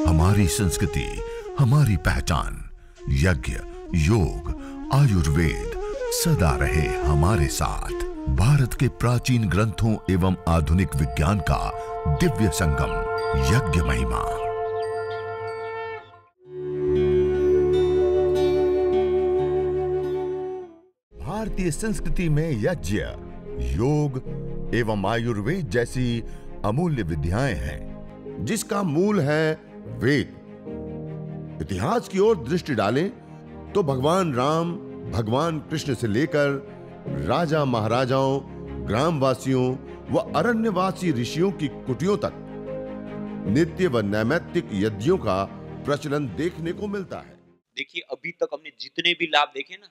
हमारी संस्कृति, हमारी पहचान। यज्ञ, योग, आयुर्वेद सदा रहे हमारे साथ। भारत के प्राचीन ग्रंथों एवं आधुनिक विज्ञान का दिव्य संगम, यज्ञ महिमा। भारतीय संस्कृति में यज्ञ, योग एवं आयुर्वेद जैसी अमूल्य विद्याएं हैं, जिसका मूल है वेद। इतिहास की ओर दृष्टि डालें तो भगवान राम, भगवान कृष्ण से लेकर राजा महाराजाओं, ग्रामवासियों व अरण्यवासी ऋषियों की कुटियों तक नित्य व नैमित्तिक यज्ञों का प्रचलन देखने को मिलता है। देखिए, अभी तक हमने जितने भी लाभ देखे ना,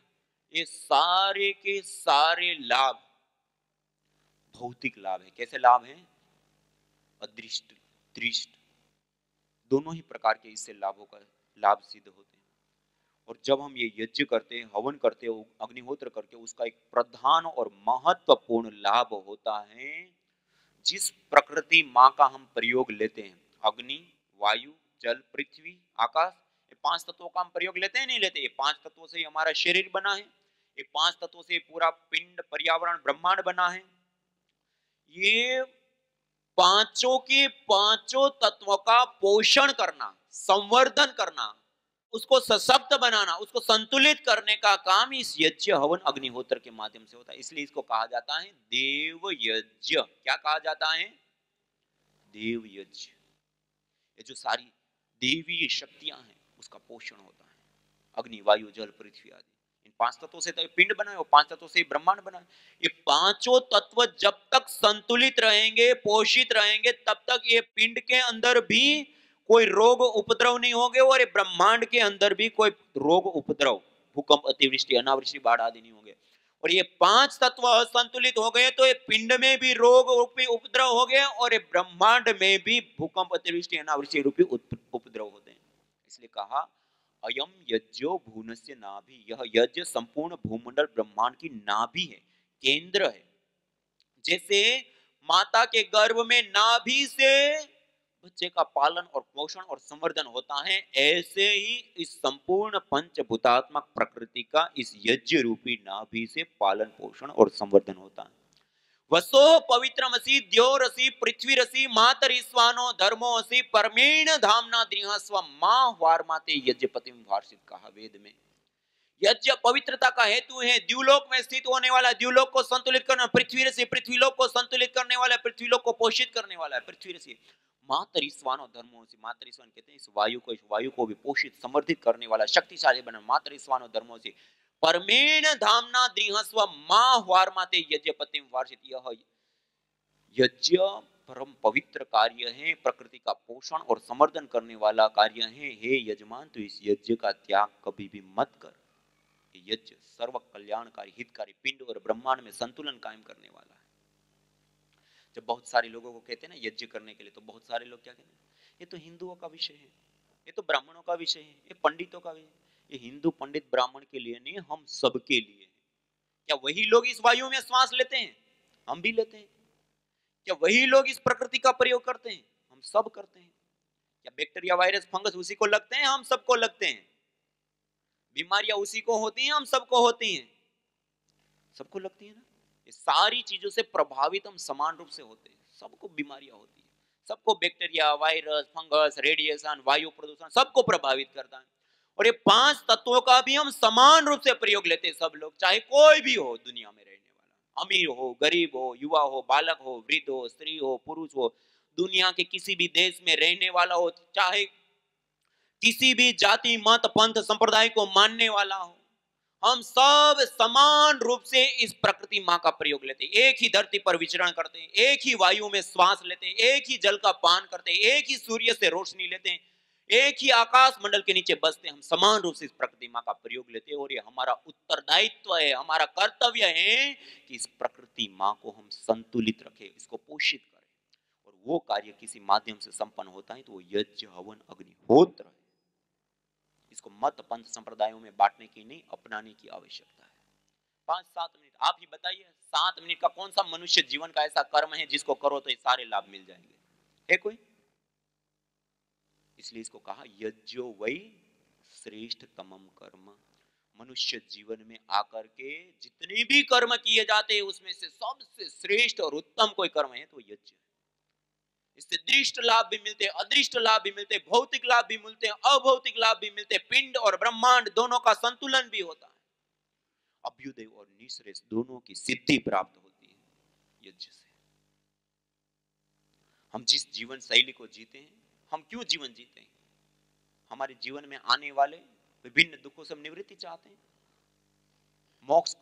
ये सारे के सारे लाभ भौतिक लाभ है। कैसे लाभ हैं? अदृष्ट, दृष्ट, दोनों ही प्रकार के इससे लाभों का लाभ सिद्ध होते हैं। और जब हम ये यज्ञ करते हैं, हवन करते हैं, अग्निहोत्र करके, उसका एक प्रधान और महत्वपूर्ण लाभ होता है, जिस प्रकृति माँ का हम प्रयोग लेते हैं, अग्नि, वायु, जल, पृथ्वी, आकाश, ये 5 तत्वों का हम प्रयोग लेते हैं, नहीं लेते? ये 5 तत्वों से ही हमारा शरीर बना है, ये 5 तत्वों से पूरा पिंड, पर्यावरण, ब्रह्मांड बना है। ये पांचों के पांचों तत्वों का पोषण करना, संवर्धन करना, उसको सशक्त बनाना, उसको संतुलित करने का काम इस यज्ञ, हवन, अग्निहोत्र के माध्यम से होता है। इसलिए इसको कहा जाता है देव यज्ञ। क्या कहा जाता है? देव यज्ञ। ये जो सारी देवी शक्तियां हैं, उसका पोषण होता है। अग्नि, वायु, जल, पृथ्वी आदि, इन 5 तत्वों से तो पिंड बना है, और 5 तत्वों से ब्रह्मांड बना है। ये पांचों तत्व जब तक संतुलित रहेंगे, पोषित रहेंगे, तब तक ये पिंड के अंदर भी कोई रोग उपद्रव नहीं होंगे, और ये ब्रह्मांड के अंदर भी कोई रोग उपद्रव, भूकंप, अतिवृष्टि, अनावृष्टि, बाढ़ आदि नहीं होंगे। और ये 5 तत्व असंतुलित हो गए तो ये पिंड में भी रोग रूपी उपद्रव हो गए, और ये ब्रह्मांड में भी भूकंप, अतिवृष्टि, अनावृष्टि रूपी उपद्रव होते हैं। इसलिए कहा अयम यज्ञो भुवनस्य नाभि, यह यज्ञ संपूर्ण भूमंडल ब्रह्मांड की नाभि है, केंद्र है। जैसे माता के गर्भ में नाभि से बच्चे का पालन और पोषण और संवर्धन होता है, ऐसे ही इस संपूर्ण पंचभूतात्मक प्रकृति का इस यज्ञ रूपी नाभि से पालन, पोषण और संवर्धन होता है। वसो पवित्रमसि द्योरसि पृथ्वीरसि मातरिस्वानो धर्मोऽसि परमेण धामना द्रिहास्व मां वार्माते यज्ञपतिम वार्षित, कहा वेद में। यज्ञ पवित्रता का हेतु है, द्युलोक में स्थित होने वाला, द्युलोक को संतुलित करना, पृथ्वीरसि, पृथ्वीलोक को संतुलित करने वाला, पृथ्वीलोक को पोषित करने वाला है, पृथ्वीरसि। मातरिस्वानो धर्मोऽसि, मातरिस्वान कहते हैं इस वायु को भी पोषित, समर्थित करने वाला, शक्तिशाली बना, मातरिस्वानो धर्मोऽसि परमेण धामना द्रिहस्व मां वार्माते यज्ञपतिम वार्षित। यह यज्ञ परम पवित्र कार्य है, प्रकृति का पोषण और संवर्धन करने वाला कार्य है। हे यजमान, तो इस यज्ञ का त्याग कभी भी मत कर। यज्ञ सर्व कल्याणकारी, हितकारी, पिंड और ब्रह्मांड में संतुलन कायम करने वाला है। जब बहुत सारे लोगों को कहते हैं ना यज्ञ करने के लिए, तो बहुत सारे लोग क्या कहते हैं, ये तो हिंदुओं का विषय है, ये तो ब्राह्मणों का विषय है, ये पंडितों का विषय है। ये हिंदू, पंडित, ब्राह्मण के लिए नहीं, हम सबके लिए है। क्या वही लोग इस वायु में श्वास लेते हैं? हम भी लेते हैं। क्या वही लोग इस प्रकृति का प्रयोग करते हैं? हम सब करते हैं। क्या बैक्टीरिया, वायरस, फंगस उसी को लगते हैं? हम सबको लगते हैं। बीमारियां उसी को होती हैं? हम सबको होती हैं। सबको लगती है ना। ये सारी चीजों से प्रभावित हम समान रूप से होते हैं, सबको बीमारियां होती है, सबको बैक्टीरिया, वायरस, फंगस, रेडिएशन, वायु प्रदूषण सबको प्रभावित करता है। और ये 5 तत्वों का भी हम समान रूप से प्रयोग लेते हैं, सब लोग, चाहे कोई भी हो दुनिया में रहने वाला, अमीर हो, गरीब हो, युवा हो, बालक हो, वृद्ध हो, स्त्री हो, पुरुष हो, दुनिया के किसी भी देश में रहने वाला हो, चाहे किसी भी जाति, मत, पंथ, संप्रदाय को मानने वाला हो, हम सब समान रूप से इस प्रकृति मां का प्रयोग लेते हैं। एक ही धरती पर विचरण करते हैं, एक ही वायु में श्वास लेते हैं, एक ही जल का पान करते हैं, एक ही सूर्य से रोशनी लेते हैं, एक ही आकाश मंडल के नीचे बसते हैं। हम समान रूप से इस प्रकृति मां का प्रयोग लेते हैं, और ये हमारा उत्तरदायित्व है, हमारा कर्तव्य है कि इस प्रकृति मां को हम संतुलित रखें, इसको पोषित करें। और वो कार्य किसी माध्यम से संपन्न होता है तो वो यज्ञ, हवन, अग्निहोत्र है। इसको मत, पंथ, संप्रदायों में बांटने की नहीं, अपनाने की आवश्यकता है। 5-7 मिनट आप ही बताइए, 7 मिनट का कौन सा मनुष्य जीवन का ऐसा कर्म है जिसको करो तो ये सारे लाभ मिल जाएंगे? है कोई? इसलिए इसको कहा यज्ञो वै श्रेष्ठ तमम कर्म। मनुष्य जीवन में आकर के जितने भी कर्म किए जाते हैं उसमें से सबसे श्रेष्ठ और उत्तम कोई कर्म है तो यज्ञ है। इससे दृष्ट लाभ भी मिलते हैं, अदृष्ट लाभ भी मिलते हैं, भौतिक लाभ भी मिलते हैं, अभौतिक लाभ भी मिलते हैं। पिंड और ब्रह्मांड दोनों का संतुलन भी होता है। अभ्युदय और निःश्रेष दोनों की सिद्धि प्राप्त होती है यज्ञ से। हम जिस जीवन शैली को जीते हैं, हम क्यों जीवन जीते हैं? हमारे जीवन में आने वाले विभिन्न दुखों से हम निवृत्ति चाहते हैं, मोक्ष।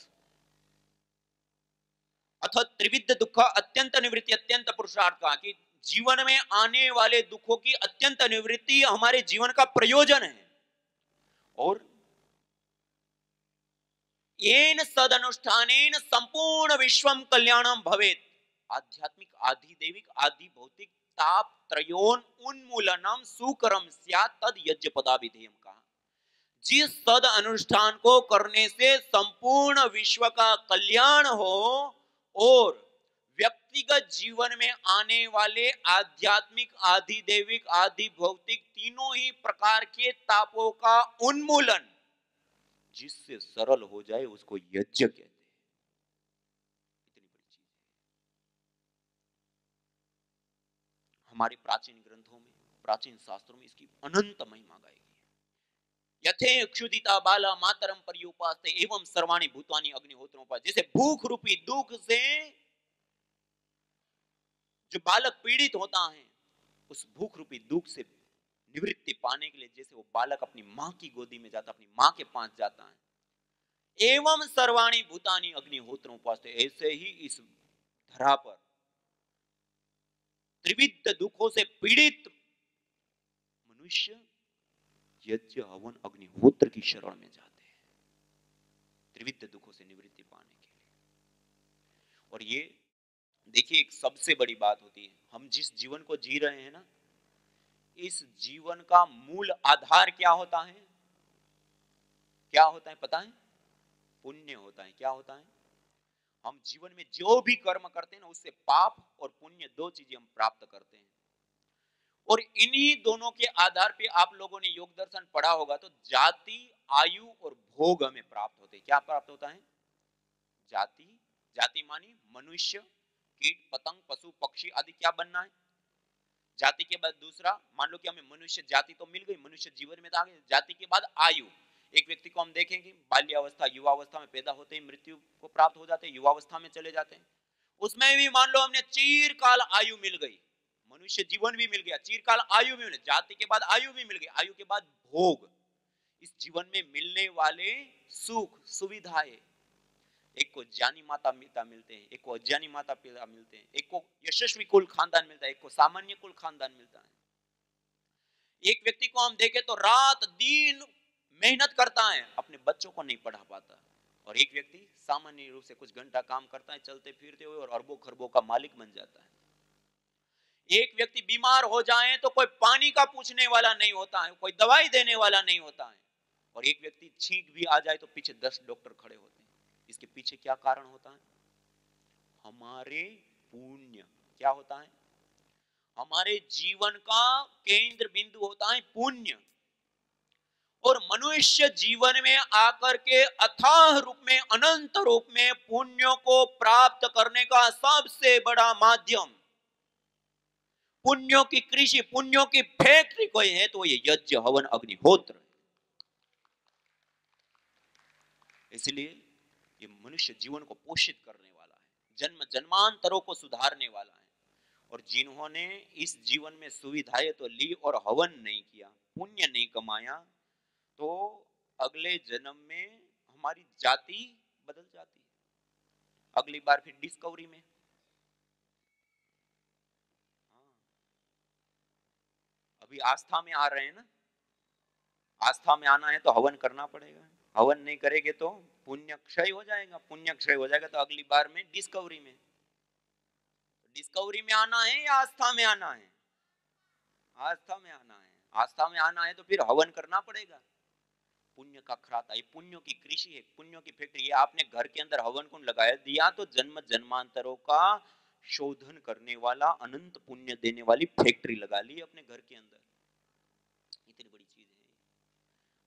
अथ त्रिविध दुख अत्यंत निवृत्ति अत्यंत पुरुषार्थ का, कि जीवन में आने वाले दुखों की अत्यंत निवृत्ति हमारे जीवन का प्रयोजन है। और येन सदनुष्ठानेन संपूर्ण विश्वम कल्याणम भवेत्। आध्यात्मिक आदि दैविक आदि भौतिक ताप त्रयोन उन्मूलनम सुकरम स्यात् तद यज्ञ पदाभिधेयम कहा। जिस सद अनुष्ठान को करने से संपूर्ण विश्व का कल्याण हो और व्यक्तिगत जीवन में आने वाले आध्यात्मिक आदि दैविक आदि भौतिक तीनों ही प्रकार के तापों का उन्मूलन जिससे सरल हो जाए उसको यज्ञ कहते हैं। इतनी बड़ी चीज है। हमारे प्राचीन ग्रंथों में, प्राचीन शास्त्रों में इसकी अनंत महिमा गाई गई है। यथे क्षुदिता बाला मातरम पर्युपास्ते एवं सर्वाणि भूतानि अग्निहोत्रों पर। जैसे भूख रूपी दुख से जो बालक पीड़ित होता है, उस भूख रूपी दुख से निवृत्ति पाने के लिए जैसे वो बालक अपनी मां की गोदी में जाता, अपनी मां के पास जाता है, एवं सर्वाणि भूतानि अग्निहोत्रों उपास्ते, ऐसे ही इस धरा पर त्रिविध दुखों से पीड़ित मनुष्य यज्ञ हवन अग्निहोत्र की शरण में जाते हैं त्रिविध दुखों से निवृत्ति पाने के लिए। और ये देखिए एक सबसे बड़ी बात होती है, हम जिस जीवन को जी रहे हैं ना, इस जीवन का मूल आधार क्या होता है? क्या होता है पता है? पुण्य होता है। क्या होता है? हम जीवन में जो भी कर्म करते हैं ना, उससे पाप और पुण्य दो चीजें हम प्राप्त करते हैं। और इन्हीं दोनों के आधार पे आप लोगों ने योग दर्शन पढ़ा होगा, तो जाति, आयु और भोग हमें प्राप्त होते हैं। क्या प्राप्त होता है? जाति, जाति मानी मनुष्य, कीट, पतंग, पशु, पक्षी आदि क्या बनना है? जाति के बाद दूसरा, मान लो कि हमें मनुष्य जाति तो मिल गई, मनुष्य जीवन में तो आ गए। जाति के बाद आयु। एक व्यक्ति को हम देखेंगे बाल्यावस्था, युवावस्था में पैदा होते ही मृत्यु को प्राप्त हो जाते हैं, युवावस्था में चले जाते हैं। उसमें भी मान लो हमने चिरकाल आयु मिल गई, मनुष्य जीवन भी मिल गया, चिरकाल आयु भी मिल, जाति के बाद आयु भी मिल गई, आयु के बाद भोग। इस जीवन में मिलने वाले सुख सुविधाएं, एक को ज्ञानी माता पिता मिलते हैं, एक को अज्ञानी माता पिता मिलते हैं, एक को यशस्वी कुल खानदान मिलता है, एक को सामान्य कुल खानदान मिलता है। एक व्यक्ति को हम देखें तो रात दिन मेहनत करता है, अपने बच्चों को नहीं पढ़ा पाता। और एक व्यक्ति सामान्य रूप से कुछ घंटा काम करता है, चलते फिरते हुए, और अरबों खरबों का मालिक बन जाता है। एक व्यक्ति बीमार हो जाए तो कोई पानी का पूछने वाला नहीं होता है, कोई दवाई देने वाला नहीं होता है। और एक व्यक्ति छींक भी आ जाए तो पीछे 10 डॉक्टर खड़े होते हैं। इसके पीछे क्या कारण होता है? हमारे पुण्य। क्या होता है? हमारे जीवन का केंद्र बिंदु होता है पुण्य। और मनुष्य जीवन में आकर के अथाह रूप में, अनंत रूप में पुण्यों को प्राप्त करने का सबसे बड़ा माध्यम, पुण्यों की कृषि, पुण्यों की फैक्ट्री कोई है तो ये यज्ञ हवन अग्निहोत्र। इसलिए ये मनुष्य जीवन को पोषित करने वाला है, जन्म जन्मांतरों को सुधारने वाला है। और जिन्होंने इस जीवन में सुविधाएं तो ली और हवन नहीं किया, पुण्य नहीं कमाया, तो अगले जन्म में हमारी जाति बदल जाती है। अगली बार फिर डिस्कवरी में। अभी आस्था में आ रहे हैं ना, आस्था में आना है तो हवन करना पड़ेगा। हवन नहीं करेंगे तो पुण्य क्षय हो जाएगा, पुण्य क्षय हो जाएगा तो अगली बार में डिस्कवरी में। डिस्कवरी में आना है या आस्था में आना है? आस्था में आना है। आस्था में आना है तो फिर हवन करना पड़ेगा। पुण्य का खराता, ये पुण्यों की कृषि है, पुण्यों की फैक्ट्री। आपने घर के अंदर हवन कुंड लगाया दिया तो जन्म जन्मांतरों का शोधन करने वाला, अनंत पुण्य देने वाली फैक्ट्री लगा ली अपने घर के अंदर।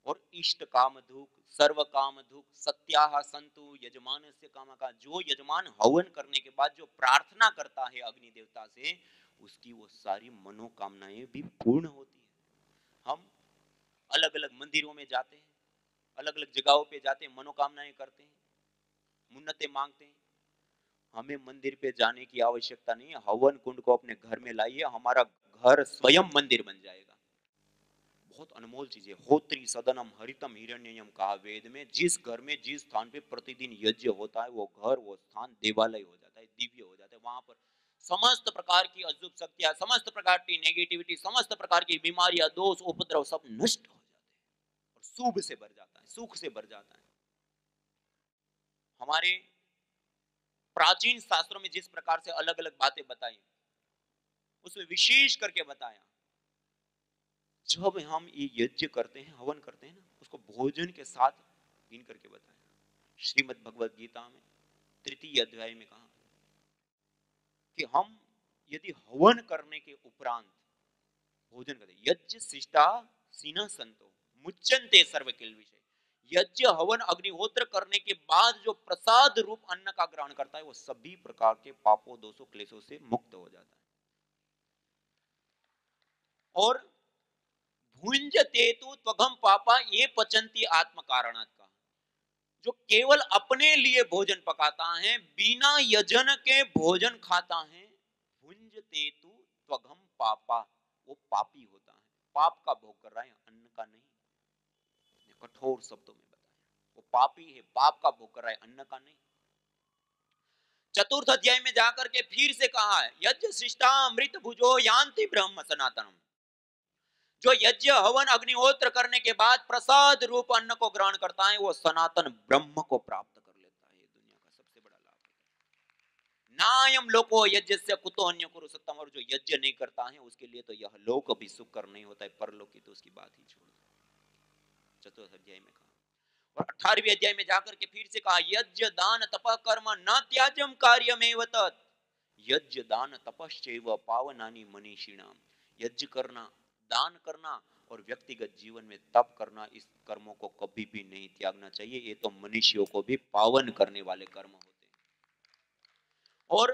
और इष्ट काम धूक, सर्व काम धूक, सत्याह संतु यजमान से काम का, जो यजमान हवन करने के बाद जो प्रार्थना करता है अग्नि देवता से, उसकी वो सारी मनोकामनाएं भी पूर्ण होती है। हम अलग अलग मंदिरों में जाते हैं, अलग अलग जगहों पे जाते हैं, मनोकामनाएं करते हैं, मुन्नतें मांगते हैं। हमें मंदिर पे जाने की आवश्यकता नहीं है, हवन कुंड को अपने घर में लाइए, हमारा घर स्वयं मंदिर बन जाएगा। बहुत अनमोल चीज है। होत्री सदनम हरितम हिरण्ययम कहा वेद में। जिस घर में जिस स्थान पे प्रतिदिन यज्ञ होता है, वो घर वो स्थान देवालय हो जाता है, दिव्य हो जाता है। वहां पर समस्त प्रकार की अशुभ शक्तियां, समस्त प्रकार की नेगेटिविटी, समस्त प्रकार की बीमारियां, दोष, उपद्रव सब नष्ट हो जाते हैं और शुभ से भर जाता है, सुख से भर जाता है। हमारे प्राचीन शास्त्रों में जिस प्रकार से अलग अलग बातें बताई, उसमें विशेष करके बताया, जब हम ये यज्ञ करते हैं, हवन करते हैं ना, उसको भोजन के साथ गिन करके बताया। श्रीमद् भगवद गीता में तृतीय अध्याय में कहा कि हम यदि हवन करने के उपरांत भोजन करते, यज्ञ शिष्टा सीना संतो मुच्यन्ते सर्व किल विषय, यज्ञ हवन अग्निहोत्र करने के बाद जो प्रसाद रूप अन्न का ग्रहण करता है, वो सभी प्रकार के पापों, दोषों, क्लेशों से मुक्त हो जाता है। और भुंजते तु त्वघम पापा ये पचंती आत्म कारणात् का, जो केवल अपने लिए भोजन पकाता है, बिना यजन के भोजन खाता है, भुंजते तु त्वघम पापा, वो पापी होता है, पाप का भोग कर रहा है, अन्न का नहीं। कठोर शब्दों में बताया, वो पापी है, पाप का भोग कर रहा है, अन्न का नहीं। चतुर्थ अध्याय में जाकर के फिर से कहा है, यज्ञ शिष्टा अमृत भुजो यान्ति ब्रह्म सनातनम, जो यज्ञ हवन अग्निहोत्र करने के बाद प्रसाद रूप अन्न को ग्रहण करता है, वो सनातन ब्रह्म को प्राप्त कर लेता है। ये दुनिया का सबसे बड़ा लाभ है। नायम लोको यज्ञ से कुतो अन्य कुरु सत्तम, और जो यज्ञ नहीं करता है उसके लिए तो यह लोक भी सुख कर नहीं होता है, परलोक की तो उसकी बात ही छोड़ दो। चतुर्थ अध्याय में कहा। और 18वें अध्याय में जाकर के फिर से कहा, यज्ञ दान तप कर्म न त्याज्यम कार्यमेव तत्, यज्ञ दान तपश्चैव पावनानि मनीषिणाम, यज्ञ करना, दान करना और व्यक्तिगत जीवन में तप करना, इस कर्मों को कभी भी नहीं त्यागना चाहिए। ये तो मनुष्यों को भी पावन करने वाले कर्म होते हैं। और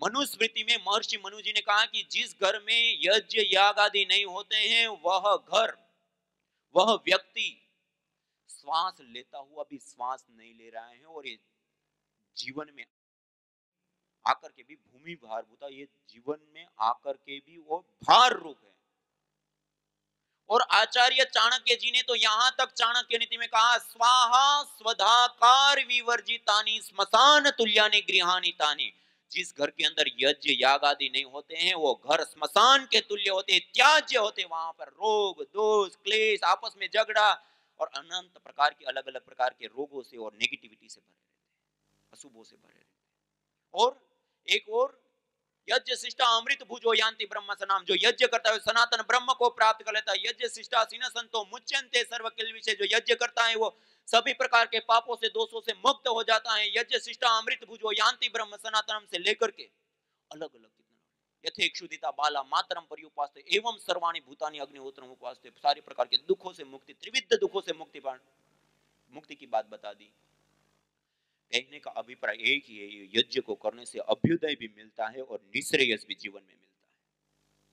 मनुस्मृति में महर्षि मनु जी ने कहा कि जिस घर में यज्ञ याग आदि नहीं होते हैं, वह घर, वह व्यक्ति श्वास लेता हुआ भी श्वास नहीं ले रहा है, और ये जीवन में आकर के भी भूमि भार भूता, ये जीवन में आकर के भी वो भार रूप है। और आचार्य चाणक्य जी ने तो यहां तक चाणक्य नीति में कहा, स्वाहा स्वधाकार विवर्जितानि स्मशान तुल्यानि गृहानि तानि, जिस घर के अंदर यज्ञ याग आदि नहीं होते हैं, वो घर स्मशान के तुल्य होते हैं, त्याज्य होते हैं। वहां पर रोग, दोष, क्लेश, आपस में झगड़ा और अनंत प्रकार की अलग अलग प्रकार के रोगों से और नेगेटिविटी से भरे रहते हैं, अशुभों से भरे रहते हैं। और एक और, यज्ञ शिष्टा अमृत भुजो यान्ति ब्रह्म सनाम, जो यज्ञ करता है सनातन ब्रह्म को प्राप्त कर लेता है। यज्ञ शिष्टा सीन संतो मुच्यन्ते सर्व किल विषय, जो यज्ञ करता है वो सभी प्रकार के पापों से, दोषों से मुक्त हो जाता है। यज्ञ शिष्टा अमृत भुजो यान्ति ब्रह्म सनातनम से लेकर के अलग अलग यथेक्षुदिता बाला मातरम पर्युपास्ते एवं सर्वाणि भूतानि अग्निहोत्रम उपास्ते, सारे प्रकार के दुखों से मुक्ति, त्रिविध दुखों से मुक्ति की बात बता दी। कहने का अभिप्राय एक ही है, यज्ञ को करने से अभ्युदय भी मिलता है और निश्रेयस भी जीवन में मिलता है,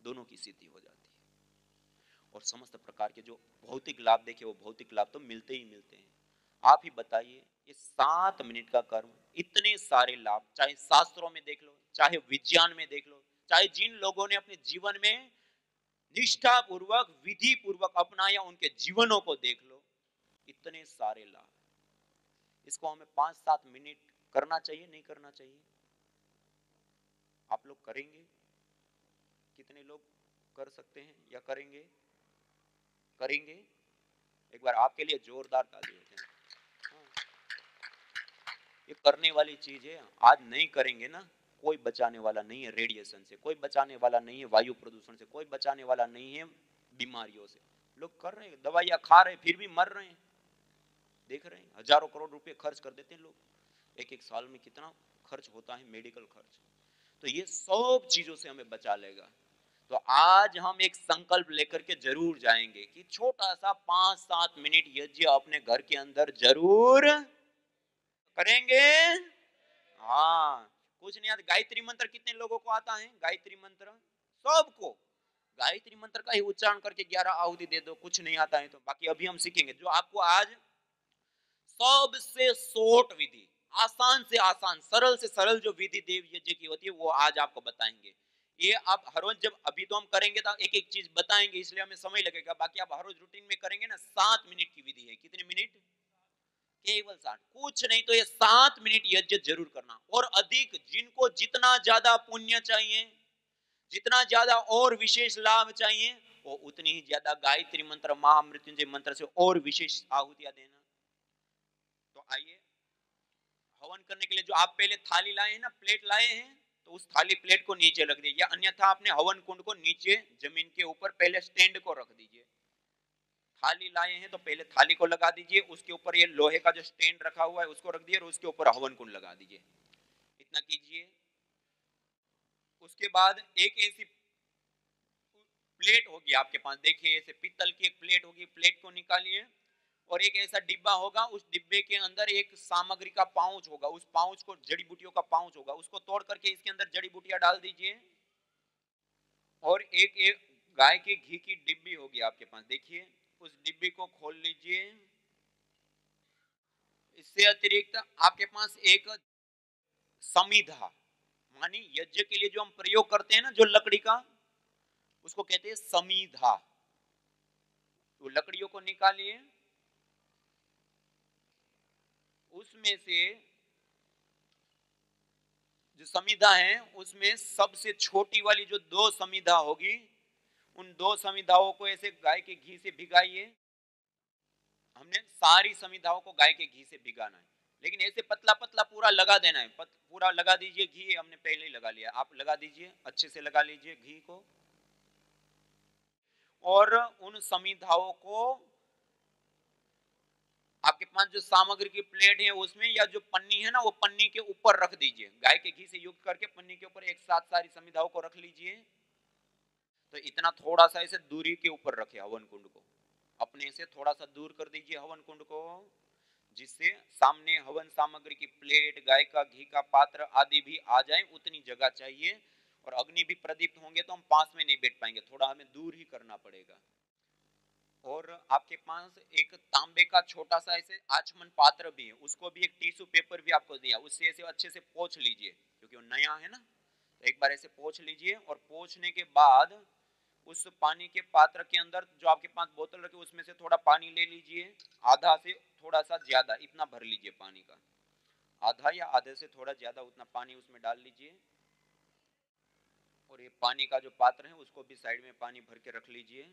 दोनों की सिद्धि हो जाती है। और समस्त प्रकार के जो भौतिक लाभ देखे, वो भौतिक लाभ तो मिलते ही मिलते हैं। आप ही बताइए, ये 7 मिनट का कर्म, इतने सारे लाभ, चाहे शास्त्रों में देख लो, चाहे विज्ञान में देख लो, चाहे जिन लोगों ने अपने जीवन में निष्ठा पूर्वक, विधि पूर्वक अपनाया, उनके जीवनों को देख लो, इतने सारे लाभ। इसको हमें 5-7 मिनट करना चाहिए, नहीं करना चाहिए? आप लोग करेंगे? कितने लोग कर सकते हैं या करेंगे? करेंगे? एक बार आपके लिए जोरदार ताली हो जाए। ये करने वाली चीज है। आज नहीं करेंगे ना, कोई बचाने वाला नहीं है रेडिएशन से, कोई बचाने वाला नहीं है वायु प्रदूषण से, कोई बचाने वाला नहीं है बीमारियों से। लोग कर रहे हैं, दवाइयां खा रहे हैं, फिर भी मर रहे हैं। देख रहे हैं, हजारों करोड़ रुपए खर्च कर देते हैं लोग। एक साल में कितना खर्च होता है मेडिकल खर्च। तो ये सब चीजों से हमें बचा लेगा। तो आज हम एक संकल्प लेकर के जरूर जाएंगे कि छोटा सा 5-7 मिनट यज्ञ अपने घर के अंदर जरूर करेंगे। हाँ, कुछ नहीं आता। गायत्री मंत्र कितने लोगों को आता है? गायत्री मंत्र सबको। गायत्री मंत्र का ही उच्चारण करके 11 आहुति दे दो, कुछ नहीं आता है तो। बाकी अभी हम सीखेंगे जो आपको आज सबसे शॉर्ट विधि, आसान से आसान, सरल से सरल जो विधि देव यज्ञ की होती है वो आज आपको बताएंगे। ये आप हर रोज, जब अभी तो हम करेंगे तो एक एक चीज बताएंगे इसलिए हमें समय लगेगा, बाकी आप हर रोज रूटीन में करेंगे ना। 7 मिनट की विधि है। कितने मिनट? केवल 7। कुछ नहीं तो ये 7 मिनट यज्ञ जरूर करना। और अधिक, जिनको जितना ज्यादा पुण्य चाहिए, जितना ज्यादा और विशेष लाभ चाहिए, वो उतनी ही ज्यादा गायत्री मंत्र, महामृत्युंजय मंत्र से और विशेष आहुतियां देना। तो आइए हवन करने के लिए जो आप पहले थाली लाए हैं ना, प्लेट लाए हैं, तो उस थाली प्लेट को नीचे रख दीजिए, अन्यथा आपने हवन कुंड को नीचे जमीन के ऊपर पहले स्टैंड को रख दीजिए। थाली लाए हैं तो पहले थाली को लगा दीजिए, उसके ऊपर ये लोहे का जो स्टैंड रखा हुआ है उसको रख दीजिए, और उसके ऊपर हवन कुंड लगा दीजिए। इतना कीजिए। उसके बाद एक ऐसी प्लेट होगी आपके पास, देखिए ऐसे पीतल की एक प्लेट होगी, प्लेट को निकालिए, और एक ऐसा डिब्बा होगा, उस डिब्बे के अंदर एक सामग्री का पाउच होगा, उस पाउच को, जड़ी बूटियों का पाउच होगा, उसको तोड़ करके इसके अंदर जड़ी बूटियां डाल दीजिए। और एक गाय के घी की डिब्बी होगी आपके पास, देखिए उस डिब्बी को खोल लीजिए। इससे अतिरिक्त आपके पास एक समीधा, मानी यज्ञ के लिए जो हम प्रयोग करते हैं ना, जो लकड़ी का, उसको कहते हैं समीधा। तो लकड़ियों को निकालिए, उसमें से जो समीधा है उसमें सबसे छोटी वाली जो 2 समीधा होगी, उन 2 समीधाओं को ऐसे गाय के घी से भिगाइए। हमने सारी समीधाओं को गाय के घी से भिगाना है, लेकिन ऐसे पतला पतला पूरा लगा देना है। पूरा लगा दीजिए घी, हमने पहले ही लगा लिया, आप लगा दीजिए, अच्छे से लगा लीजिए घी को। और उन समीधाओं को आपके पास जो सामग्री की प्लेट है उसमें, या जो पन्नी है ना, वो पन्नी के ऊपर रख दीजिए। गाय के घी से युक्त करके पन्नी के ऊपर एक साथ सारी समीधाओं को रख लीजिए। तो इतना थोड़ा सा ऐसे दूरी के ऊपर रखे हवन कुंड को, अपने से थोड़ा सा दूर कर दीजिए हवन कुंड को, जिससे सामने हवन सामग्री की प्लेट, गाय का घी का पात्र आदि भी आ जाए, उतनी जगह चाहिए। और अग्नि भी प्रदीप्त होंगे तो हम पास में नहीं बैठ पाएंगे, थोड़ा हमें दूर ही करना पड़ेगा। और आपके पास एक तांबे का छोटा सा ऐसे आचमन पात्र भी है, उसको भी एक टिश्यू पेपर भी आपको दिया, उससे ऐसे अच्छे से पोंछ लीजिए, क्योंकि वो नया है ना। तो एक बार ऐसे पोंछ लीजिए, और पोंछने के बाद उस पानी के पात्र के अंदर जो आपके पास बोतल रखी, उसमें से थोड़ा पानी ले लीजिए, आधा से थोड़ा सा ज्यादा, इतना भर लीजिए पानी का, आधा या आधे से थोड़ा ज्यादा उतना पानी उसमें डाल लीजिए। और ये पानी का जो पात्र है उसको भी साइड में पानी भर के रख लीजिए।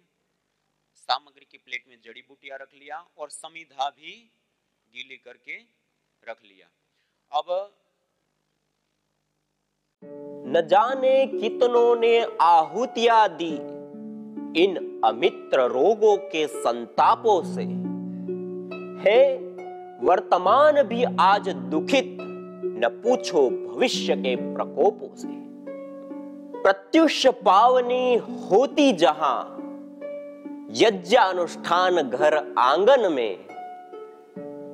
सामग्री की प्लेट में जड़ी बूटियां रख लिया, और समीधा भी गीली करके रख लिया। अब न जाने कितनों ने आहुतियां दी इन अमित्र रोगों के संतापों से, है वर्तमान भी आज दुखित, न पूछो भविष्य के प्रकोपों से। प्रत्युष पावनी होती जहां यज्ञानुष्ठान घर आंगन में,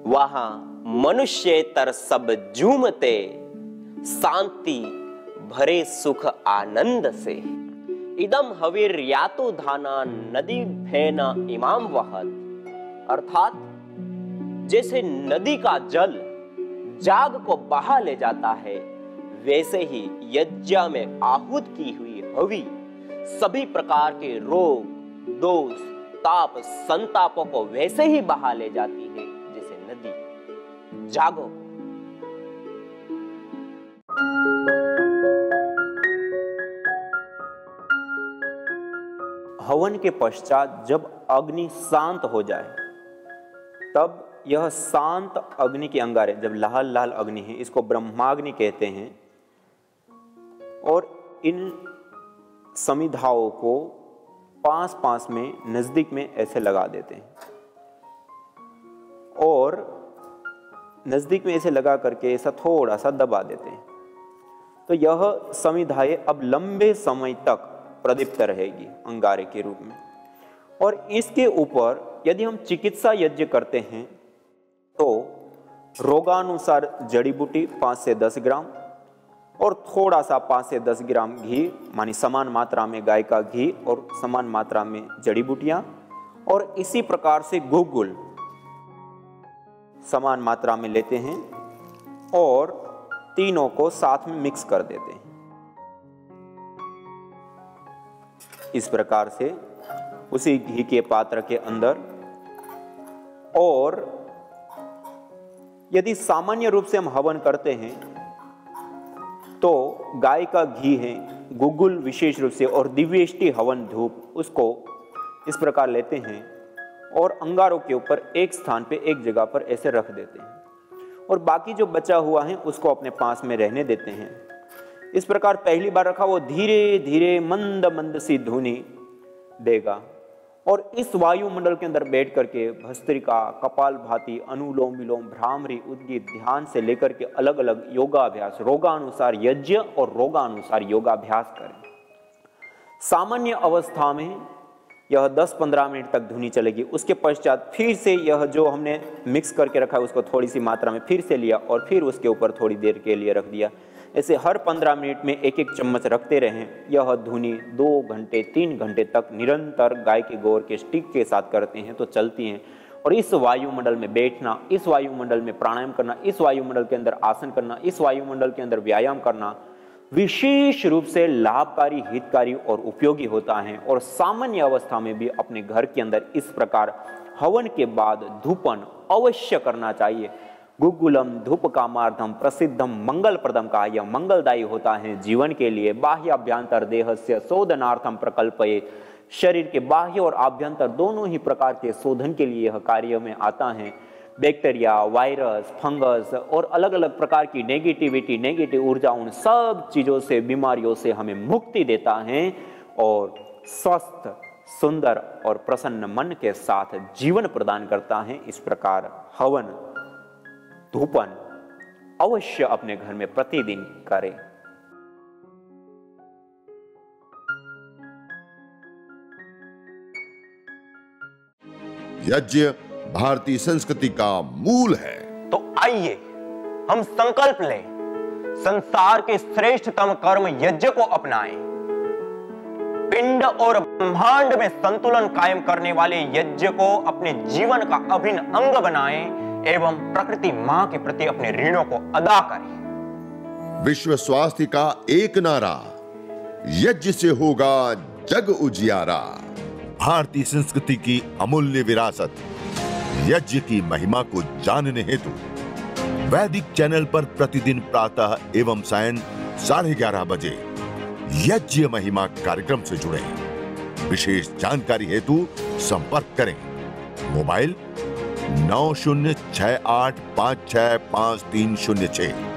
वहां मनुष्येतर सब झूमते, शांति भरे सुख आनंद से। इदम हविर्यातु धाना नदी फेना इमाम वहत, अर्थात जैसे नदी का जल जाग को बहा ले जाता है, वैसे ही यज्ञ में आहूत की हुई हवि सभी प्रकार के रोग, दोष, ताप, संतापों को वैसे ही बहा ले जाती है जैसे नदी। जागो। हवन के पश्चात जब अग्नि शांत हो जाए, तब यह शांत अग्नि के अंगारे, जब लाल लाल अग्नि है, इसको ब्रह्माग्नि कहते हैं। और इन समिधाओं को पास पास में, नजदीक में ऐसे लगा देते हैं, और नजदीक में ऐसे लगा करके ऐसा थोड़ा सा दबा देते हैं। तो यह समिधाएं अब लंबे समय तक प्रदीप्त रहेगी अंगारे के रूप में। और इसके ऊपर यदि हम चिकित्सा यज्ञ करते हैं तो रोगानुसार जड़ी बूटी 5 से 10 ग्राम और थोड़ा सा 5 से 10 ग्राम घी, मानी समान मात्रा में गाय का घी और समान मात्रा में जड़ी बूटियां, और इसी प्रकार से गुगुल समान मात्रा में लेते हैं और तीनों को साथ में मिक्स कर देते हैं। इस प्रकार से उसी घी के पात्र के अंदर, और यदि सामान्य रूप से हम हवन करते हैं तो गाय का घी है, गुगुल विशेष रूप से, और दिव्येष्टि हवन धूप, उसको इस प्रकार लेते हैं और अंगारों के ऊपर एक स्थान पे एक जगह पर ऐसे रख देते हैं, और बाकी जो बचा हुआ है उसको अपने पास में रहने देते हैं। इस प्रकार पहली बार रखा वो धीरे धीरे मंद मंद सी धुनी देगा, और इस वायुमंडल के अंदर बैठ करके भस्त्रिका, कपालभाति, अनुलोम विलोम, भ्रामरी, उद्गीत, ध्यान से लेकर के अलग अलग योगाभ्यास, रोगानुसार यज्ञ और रोगानुसार योगाभ्यास करें। सामान्य अवस्था में यह 10-15 मिनट तक धुनी चलेगी। उसके पश्चात फिर से यह जो हमने मिक्स करके रखा है उसको थोड़ी सी मात्रा में फिर से लिया और फिर उसके ऊपर थोड़ी देर के लिए रख दिया। ऐसे हर 15 मिनट में एक एक चम्मच रखते रहें। यह धुनी 2 घंटे 3 घंटे तक निरंतर गाय के गोबर के स्टिक के साथ करते हैं तो चलती हैं। और इस वायुमंडल में बैठना, इस वायुमंडल में प्राणायाम करना, इस वायुमंडल के अंदर आसन करना, इस वायुमंडल के अंदर व्यायाम करना विशेष रूप से लाभकारी, हितकारी और उपयोगी होता है। और सामान्य अवस्था में भी अपने घर के अंदर इस प्रकार हवन के बाद धूपन अवश्य करना चाहिए। गुगुलम धूप कामार्थम प्रसिद्धम मंगल प्रदम का, यह मंगलदायी होता है जीवन के लिए। बाह्याभ्यंतर देहस्य शोधनार्थम प्रकल्पये, शरीर के बाह्य और आभ्यंतर दोनों ही प्रकार के शोधन के लिए यह कार्य में आता है। बैक्टीरिया, वायरस, फंगस और अलग अलग प्रकार की नेगेटिविटी, नेगेटिव ऊर्जा, उन सब चीजों से, बीमारियों से हमें मुक्ति देता है और स्वस्थ, सुंदर और प्रसन्न मन के साथ जीवन प्रदान करता है। इस प्रकार हवन, धूपन अवश्य अपने घर में प्रतिदिन करें। यज्ञ भारतीय संस्कृति का मूल है। तो आइए हम संकल्प लें, संसार के श्रेष्ठतम कर्म यज्ञ को अपनाएं। पिंड और ब्रह्मांड में संतुलन कायम करने वाले यज्ञ को अपने जीवन का अभिन्न अंग बनाएं एवं प्रकृति मां के प्रति अपने ऋणों को अदा करें। विश्व स्वास्थ्य का एक नारा, यज्ञ से होगा जग उजियारा। भारतीय संस्कृति की अमूल्य विरासत यज्ञ की महिमा को जानने हेतु वैदिक चैनल पर प्रतिदिन प्रातः एवं सायं 11:30 बजे यज्ञ महिमा कार्यक्रम से जुड़े। विशेष जानकारी हेतु संपर्क करें। मोबाइल 9068565306।